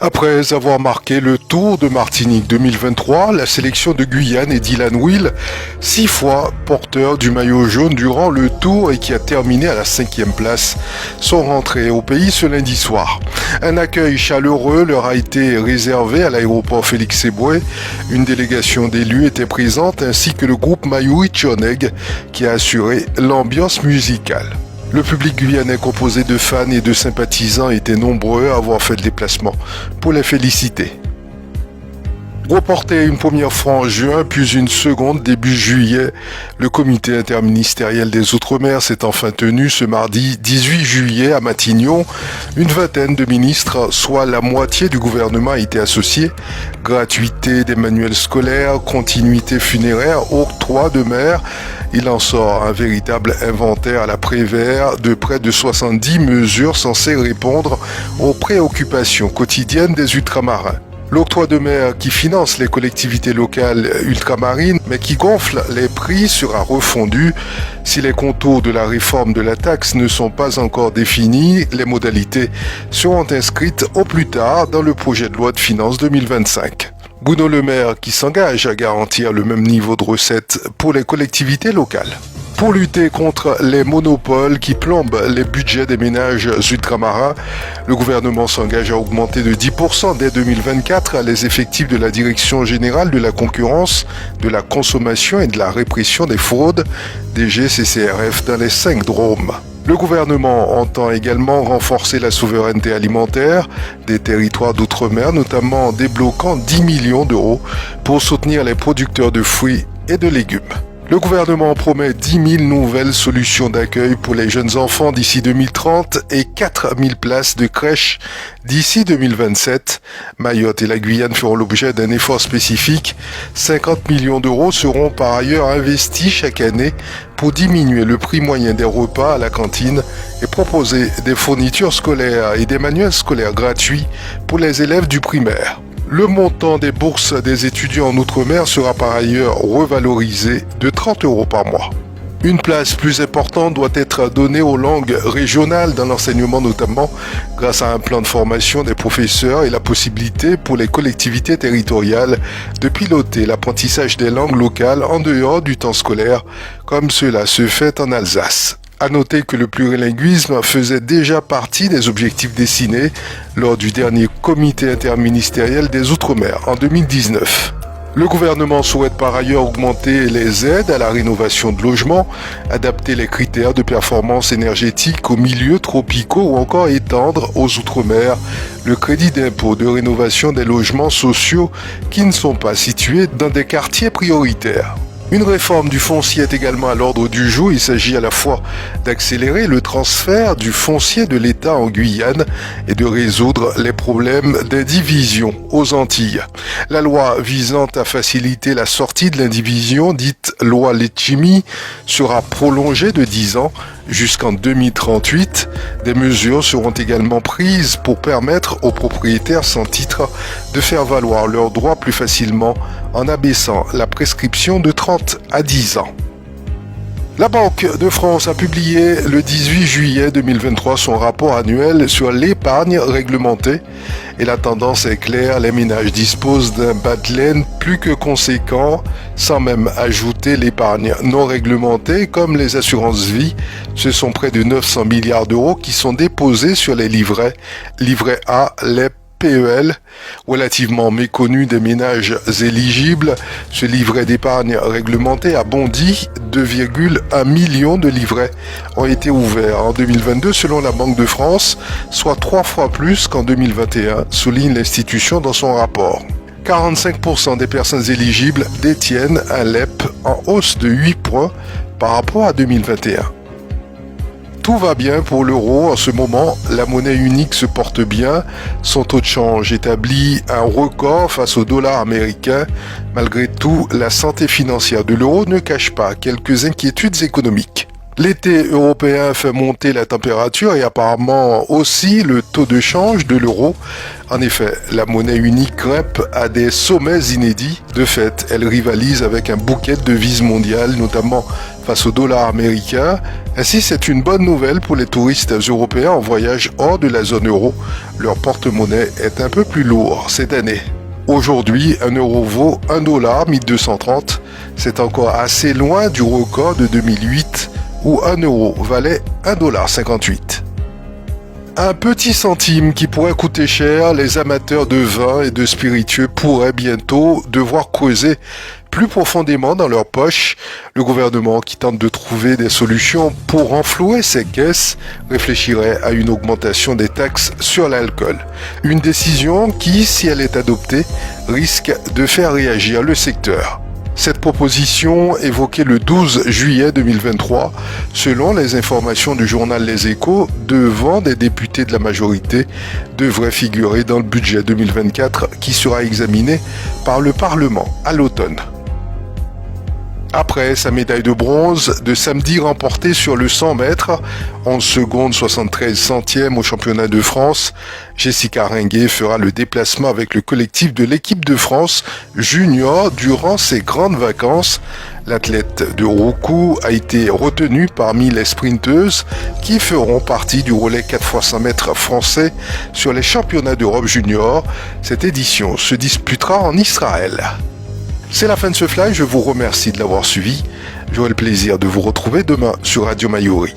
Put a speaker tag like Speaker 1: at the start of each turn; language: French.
Speaker 1: Après avoir marqué le Tour de Martinique 2023, la sélection de Guyane et Dylan Will, 6 fois porteur du maillot jaune durant le Tour et qui a terminé à la 5e place, sont rentrés au pays ce lundi soir. Un accueil chaleureux leur a été réservé à l'aéroport Félix-Éboué. Une délégation d'élus était présente ainsi que le groupe Mayoui Tchoneg qui a assuré l'ambiance musicale. Le public guyanais composé de fans et de sympathisants était nombreux à avoir fait le déplacement pour les féliciter. Reporté une première fois en juin, puis une seconde début juillet, le comité interministériel des Outre-mer s'est enfin tenu ce mardi 18 juillet à Matignon. Une vingtaine de ministres, soit la moitié du gouvernement, a été associée. Gratuité des manuels scolaires, continuité funéraire, octroi de mer. Il en sort un véritable inventaire à la Prévert de près de 70 mesures censées répondre aux préoccupations quotidiennes des ultramarins. L'octroi de mer qui finance les collectivités locales ultramarines mais qui gonfle les prix sera refondu. Si les contours de la réforme de la taxe ne sont pas encore définis, les modalités seront inscrites au plus tard dans le projet de loi de finances 2025. Bruno Le Maire qui s'engage à garantir le même niveau de recettes pour les collectivités locales. Pour lutter contre les monopoles qui plombent les budgets des ménages ultramarins, le gouvernement s'engage à augmenter de 10% dès 2024 les effectifs de la Direction générale de la concurrence, de la consommation et de la répression des fraudes, DGCCRF, dans les 5 DROM. Le gouvernement entend également renforcer la souveraineté alimentaire des territoires d'outre-mer, notamment en débloquant 10 millions d'euros pour soutenir les producteurs de fruits et de légumes. Le gouvernement promet 10 000 nouvelles solutions d'accueil pour les jeunes enfants d'ici 2030 et 4 000 places de crèche d'ici 2027. Mayotte et la Guyane feront l'objet d'un effort spécifique. 50 millions d'euros seront par ailleurs investis chaque année pour diminuer le prix moyen des repas à la cantine et proposer des fournitures scolaires et des manuels scolaires gratuits pour les élèves du primaire. Le montant des bourses des étudiants en Outre-mer sera par ailleurs revalorisé de 30 € par mois. Une place plus importante doit être donnée aux langues régionales dans l'enseignement notamment grâce à un plan de formation des professeurs et la possibilité pour les collectivités territoriales de piloter l'apprentissage des langues locales en dehors du temps scolaire comme cela se fait en Alsace. À noter que le plurilinguisme faisait déjà partie des objectifs dessinés lors du dernier comité interministériel des Outre-mer en 2019. Le gouvernement souhaite par ailleurs augmenter les aides à la rénovation de logements, adapter les critères de performance énergétique aux milieux tropicaux ou encore étendre aux Outre-mer le crédit d'impôt de rénovation des logements sociaux qui ne sont pas situés dans des quartiers prioritaires. Une réforme du foncier est également à l'ordre du jour. Il s'agit à la fois d'accélérer le transfert du foncier de l'État en Guyane et de résoudre les problèmes d'indivision aux Antilles. La loi visant à faciliter la sortie de l'indivision, dite loi Letchimy, sera prolongée de 10 ans jusqu'en 2038. Des mesures seront également prises pour permettre aux propriétaires sans titre de faire valoir leurs droits plus facilement en abaissant la prescription de 30 à 10 ans. La Banque de France a publié le 18 juillet 2023 son rapport annuel sur l'épargne réglementée et la tendance est claire, les ménages disposent d'un bas de laine plus que conséquent, sans même ajouter l'épargne non réglementée comme les assurances vie. Ce sont près de 900 milliards d'euros qui sont déposés sur les livrets A, les PEL, relativement méconnu des ménages éligibles. Ce livret d'épargne réglementé a bondi. 2,1 millions de livrets ont été ouverts en 2022 selon la Banque de France, soit 3 fois plus qu'en 2021, souligne l'institution dans son rapport. 45% des personnes éligibles détiennent un LEP en hausse de 8 points par rapport à 2021. Tout va bien pour l'euro en ce moment, la monnaie unique se porte bien, son taux de change établit un record face au dollar américain. Malgré tout, la santé financière de l'euro ne cache pas quelques inquiétudes économiques. L'été européen fait monter la température et apparemment aussi le taux de change de l'euro. En effet, la monnaie unique grimpe à des sommets inédits. De fait, elle rivalise avec un bouquet de devises mondiales, notamment face au dollar américain. Ainsi, c'est une bonne nouvelle pour les touristes européens en voyage hors de la zone euro. Leur porte-monnaie est un peu plus lourd cette année. Aujourd'hui, 1 euro vaut 1 dollar 1230. C'est encore assez loin du record de 2008 où 1 euro valait 1,58 $. Un petit centime qui pourrait coûter cher, les amateurs de vin et de spiritueux pourraient bientôt devoir creuser plus profondément dans leurs poches. Le gouvernement, qui tente de trouver des solutions pour renflouer ses caisses, réfléchirait à une augmentation des taxes sur l'alcool. Une décision qui, si elle est adoptée, risque de faire réagir le secteur. Cette proposition, évoquée le 12 juillet 2023, selon les informations du journal Les Échos, devant des députés de la majorité, devrait figurer dans le budget 2024 qui sera examiné par le Parlement à l'automne. Après sa médaille de bronze de samedi remportée sur le 100 mètres, 11 secondes 73 centièmes au championnat de France, Jessica Ringuet fera le déplacement avec le collectif de l'équipe de France junior durant ses grandes vacances. L'athlète de Roucou a été retenue parmi les sprinteuses qui feront partie du relais 4x100 mètres français sur les championnats d'Europe junior. Cette édition se disputera en Israël. C'est la fin de ce fly, je vous remercie de l'avoir suivi. J'aurai le plaisir de vous retrouver demain sur Radio Mayuri.